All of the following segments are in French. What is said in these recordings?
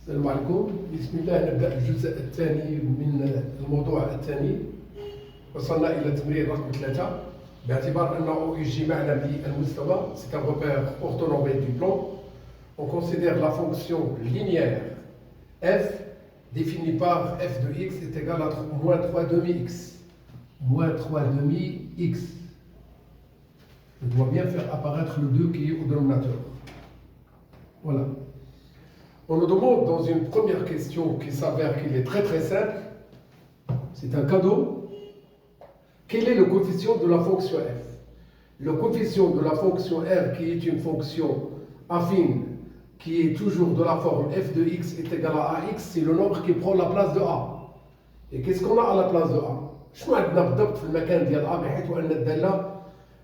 السلام عليكم. بسم الله نبدأ الجزء الثاني من الموضوع الثاني. وصلنا إلى تمرين رقم 3. باعتبار أنه يجي معنا بالمستوى c'est un repère orthonormé du plan. On considère la fonction linéaire f définie par f de x est égal à moins 3 demi-x. Moins 3 demi-x. Je dois bien faire apparaître le 2 qui est au dénominateur. Voilà. On nous demande dans une première question qui s'avère qu'il est très simple, c'est un cadeau. Quel est le coefficient de la fonction f? Le coefficient de la fonction f, qui est une fonction affine, qui est toujours de la forme f de x est égal à ax, c'est le nombre qui prend la place de a. Et qu'est-ce qu'on a à la place de a? شنو عندنا بالضبط في المكان ديال a بحيث أن الدالة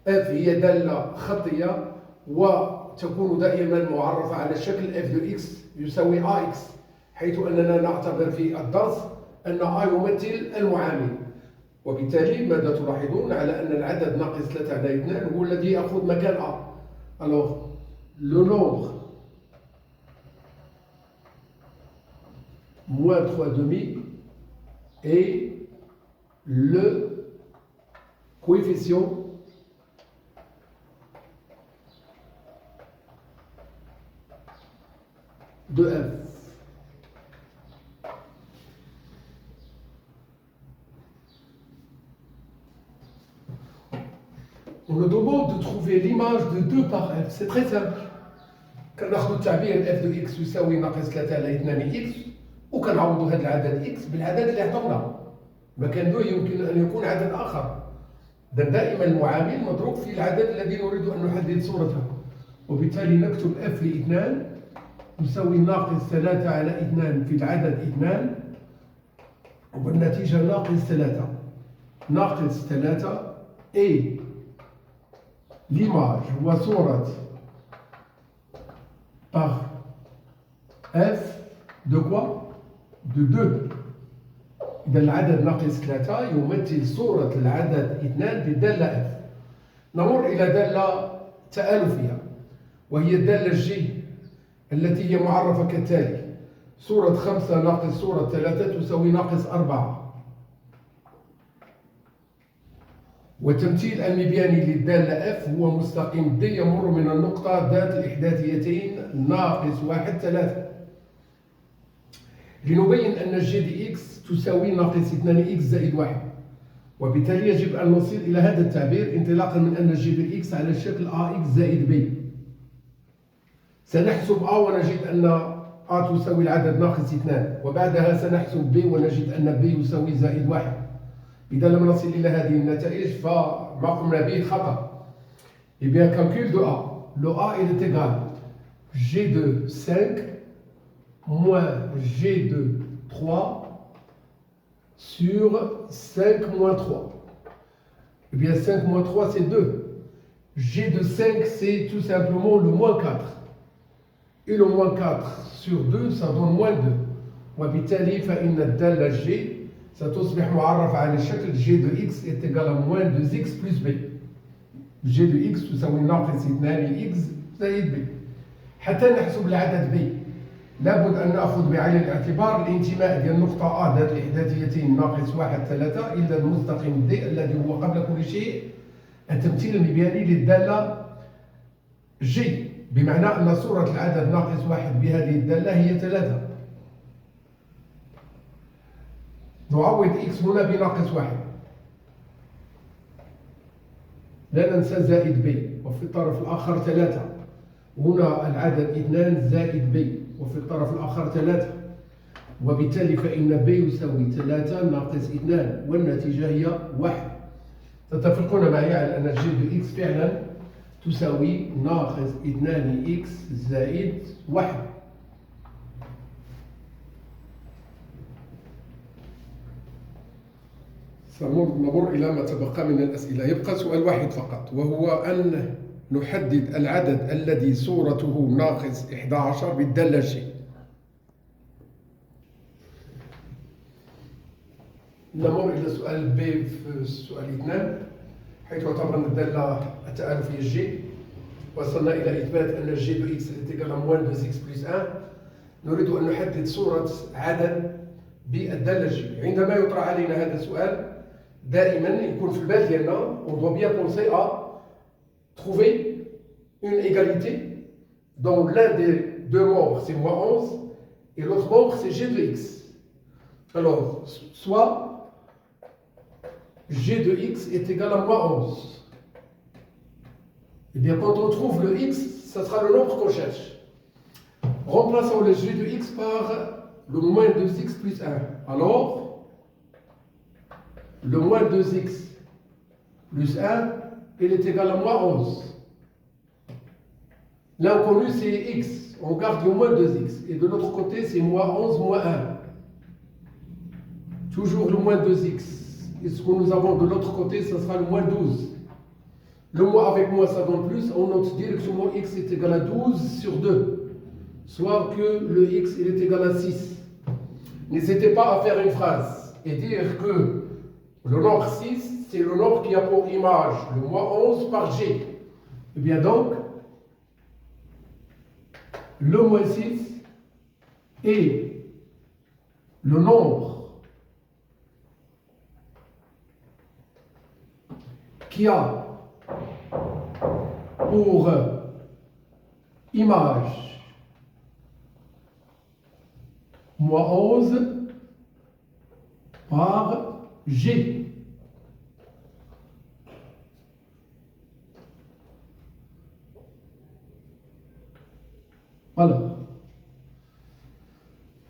f هي دالة خطية وتكون دائما معرفة على شكل f de x يساوي ax، حيث أننا نعتبر في الدرس أن a يمثل المعامل. وبالتالي ماذا تلاحظون؟ على أن العدد ناقص 3 على 2 هو الذي يأخذ مكان a. Alors, le nombre moins 3 demi est le coefficient de f. On nous demande de trouver l'image de 2 par f. C'est très simple. كناخذ التعبير f de x يساوي ناقص 3 على 2 x وكنعوضوا هذا العدد x بالعدد اللي عطاونا. مكان 2 يمكن أن يكون عدد آخر. دائما المعامل مضروب في العدد الذي نريد أن نحدد صورته. وبالتالي نكتب f ل2 يساوي ناقص 3 على 2 في العدد 2 والنتيجة ناقص 3. ناقص 3 et l'image هو صورة par f de quoi? De 2. إذا العدد ناقص 3 يمثل صورة العدد 2 بالدالة f. نمر إلى دالة تآلفية وهي الدالة g التي هي معرفة كالتالي: صورة 5 ناقص صورة 3 تساوي ناقص 4. والتمثيل المبياني للدالة f هو مستقيم d يمر من النقطة ذات الإحداثيتين ناقص 1 3. لنبين أن g دي x تساوي ناقص 2x زائد 1، وبالتالي يجب أن نصل إلى هذا التعبير انطلاقا من أن g دي x على شكل ax زائد b. سنحسب a ونجد أن a تساوي العدد ناقص 2، وبعدها سنحسب b ونجد أن b يساوي زائد 1. إذا لم نصل إلى هذه النتائج فما قمنا به خطأ. Eh bien, calcul de a. Le a il est égal g de 5 moins g de 3 sur 5 moins 3. Eh bien, 5 moins 3 c'est 2. G de 5 c'est tout simplement le moins 4. Et le moins 4 sur 2 ça donne moins 2. وبالتالي فإن الدالة g ستصبح معرفة على شكل g de x est égal à moins 2x plus b. g de x تساوي ناقص 2x زائد b. حتى نحسب العدد b لابد أن نأخذ بعين الاعتبار الانتماء ديال النقطة A ذات الإحداثيتين ناقص 1 3 إلى المستقيم d الذي هو قبل كل شيء التمثيل المبياني للدالة g، بمعنى أن صورة العدد ناقص 1 بهذه الدالة هي 3. نعوض x هنا بناقص 1. لا ننسى زائد b وفي الطرف الآخر 3. هنا العدد 2 زائد b وفي الطرف الآخر 3. وبالتالي فإن b يساوي 3 ناقص 2 والنتيجة هي 1. تتفقون معي على أن g de x فعلا تساوي ناقص 2x زائد 1. سنمر إلى ما تبقى من الأسئلة. يبقى سؤال واحد فقط، وهو أن نحدد العدد الذي صورته ناقص 11 بالدالة g. نمر إلى سؤال b في سؤال 2، حيث اعتبرنا الدالة التآلفية g. وصلنا إلى إثبات أن g de x est égal à moins 2x plus 1. نريد أن نحدد صورة عدد بالدالة J. عندما يطرح علينا هذا السؤال دائما يكون في البال ديالنا on doit bien penser à trouver une égalité dont l'un des deux membres c'est moins 11 et l'autre membre c'est G de X. Alors, soit G de X est égal à moins 11. Eh bien, quand on trouve le X, ça sera le nombre qu'on cherche. Remplaçons le G de X par le moins 2X plus 1. Alors, le moins 2X plus 1, il est égal à moins 11. L'inconnu, c'est X. On garde le moins 2X. Et de l'autre côté, c'est moins 11 moins 1. Toujours le moins 2X. Et ce que nous avons de l'autre côté, ce sera le moins 12. Le moins avec moins, ça donne plus. On note directement X est égal à 12 sur 2. Soit que le X il est égal à 6. N'hésitez pas à faire une phrase et dire que le nombre 6, c'est le nombre qui a pour image le moins 11 par G. Et bien donc, le moins 6 est le nombre qui a pour image moins 11 par G. Voilà.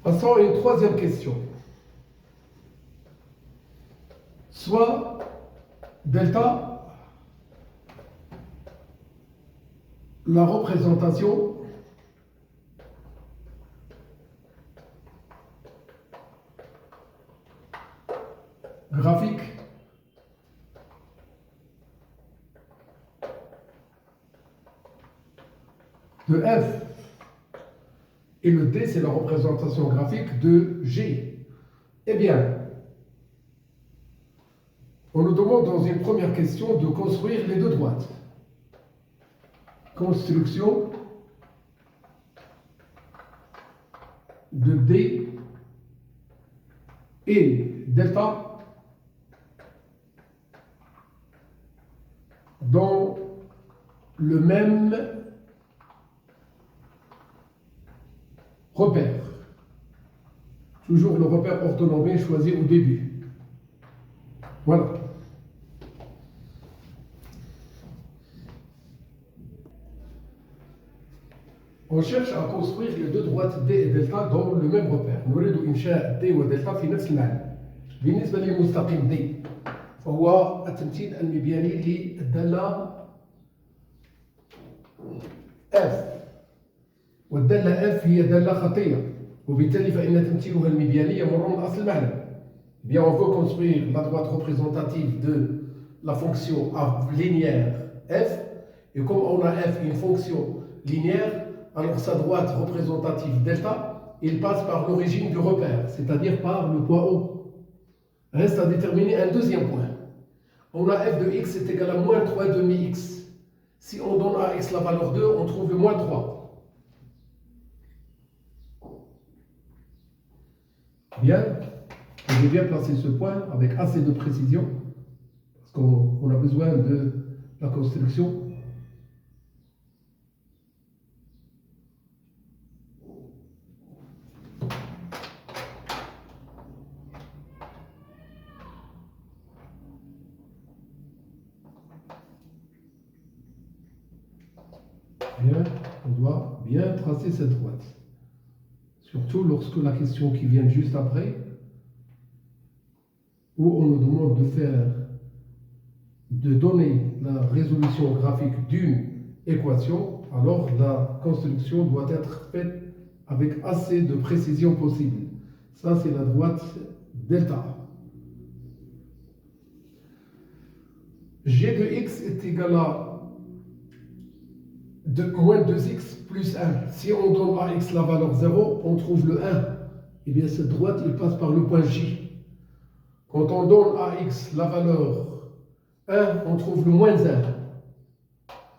Passons à une troisième question. Soit delta la représentation graphique de F et le D, c'est la représentation graphique de G. Eh bien, on nous demande dans une première question de construire les deux droites. Construction de D et delta dans le même repère. Toujours le repère orthonormé choisi au début. Voilà. On cherche à construire les deux droites D et delta dans le même repère. نريد إنشاء D ودلتا في نفس المعنى. بالنسبة للمستقيم D فهو التمثيل المبياني للدالة F. والدالة F هي دالة خطية وبالتالي فإن تمثيلها المبياني يمر من أصل المعنى. Bien, on veut construire la droite représentative de la fonction linéaire F et comme on a F une fonction linéaire, alors sa droite représentative delta, il passe par l'origine du repère, c'est-à-dire par le point O. Reste à déterminer un deuxième point. On a f de x est égal à moins 3 demi x. Si on donne à x la valeur 2, on trouve le moins 3. Bien, je vais bien placer ce point avec assez de précision, parce qu'on a besoin de la construction. Bien, on doit bien tracer cette droite. Surtout lorsque la question qui vient juste après, où on nous demande de donner la résolution graphique d'une équation, alors la construction doit être faite avec assez de précision possible. Ça, c'est la droite delta. G de x est égal à moins 2x plus 1. Si on donne à x la valeur 0, on trouve le 1. Et bien cette droite, il passe par le point J. Quand on donne à x la valeur 1, on trouve le moins 1.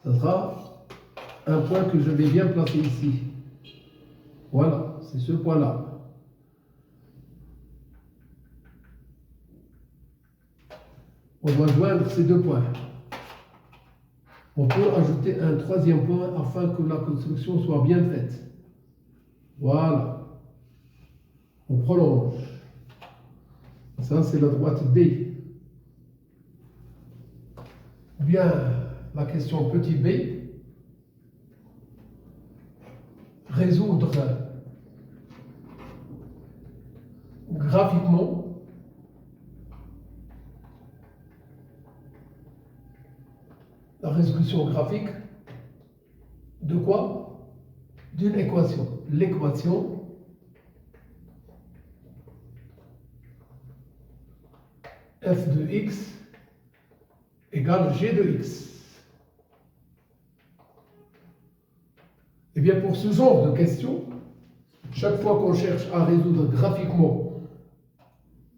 Ça sera un point que je vais bien placer ici. Voilà, c'est ce point-là. On doit joindre ces deux points. On peut ajouter un troisième point afin que la construction soit bien faite. Voilà. On prolonge. Ça, c'est la droite D. Bien, la question petit b. Résoudre graphiquement la résolution graphique de quoi? D'une équation. L'équation f de x égale g de x. Eh bien, pour ce genre de question, chaque fois qu'on cherche à résoudre graphiquement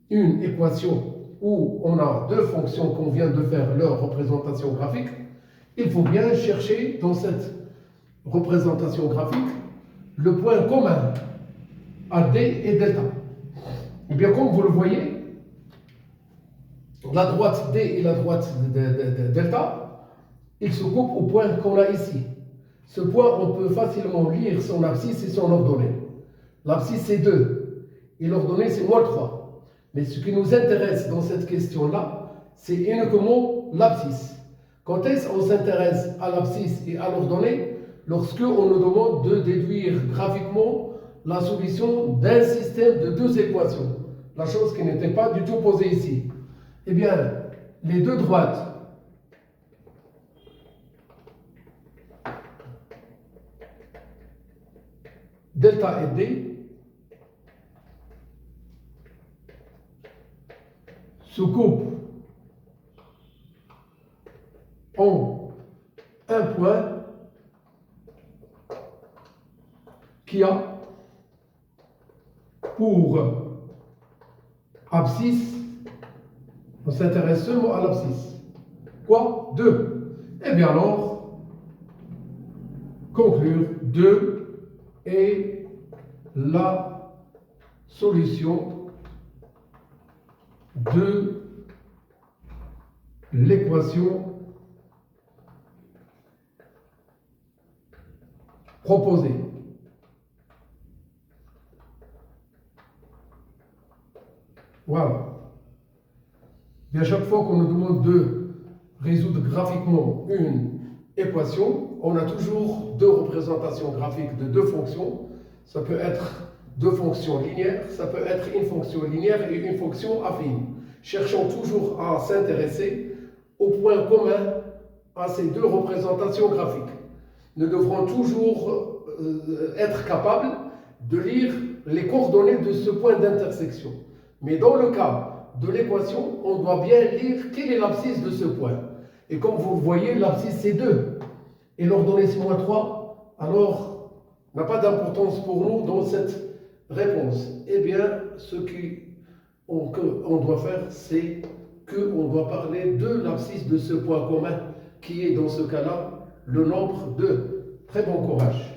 une équation où on a deux fonctions qu'on vient de faire leur représentation graphique, il faut bien chercher dans cette représentation graphique le point commun à d et delta. Eh bien, comme vous le voyez, la droite d et la droite de delta, ils se coupent au point qu'on a ici. Ce point, on peut facilement lire son abscisse et son ordonnée. L'abscisse, c'est 2 et l'ordonnée, c'est moins 3. Mais ce qui nous intéresse dans cette question-là, c'est uniquement l'abscisse. Quand est-ce qu'on s'intéresse à l'abscisse et à l'ordonnée? Lorsque on nous demande de déduire graphiquement la solution d'un système de deux équations. La chose qui n'était pas du tout posée ici. Eh bien, les deux droites delta et d se coupent en un point qui a pour abscisse, on s'intéresse seulement à l'abscisse. Quoi? 2. Eh bien alors, conclure 2 est la solution de l'équation proposée. Voilà. Bien, chaque fois qu'on nous demande de résoudre graphiquement une équation, on a toujours deux représentations graphiques de deux fonctions. Ça peut être deux fonctions linéaires, ça peut être une fonction linéaire et une fonction affine. Cherchons toujours à s'intéresser au point commun à ces deux représentations graphiques. Nous devrons toujours être capables de lire les coordonnées de ce point d'intersection. Mais dans le cas de l'équation, on doit bien lire quelle est l'abscisse de ce point. Et comme vous le voyez, l'abscisse c'est 2 et l'ordonnée c'est moins 3, alors n'a pas d'importance pour nous dans cette réponse. Eh bien, ce qu'on doit faire, c'est qu'on doit parler de l'abscisse de ce point commun qui est dans ce cas-là le nombre 2. Très bon courage.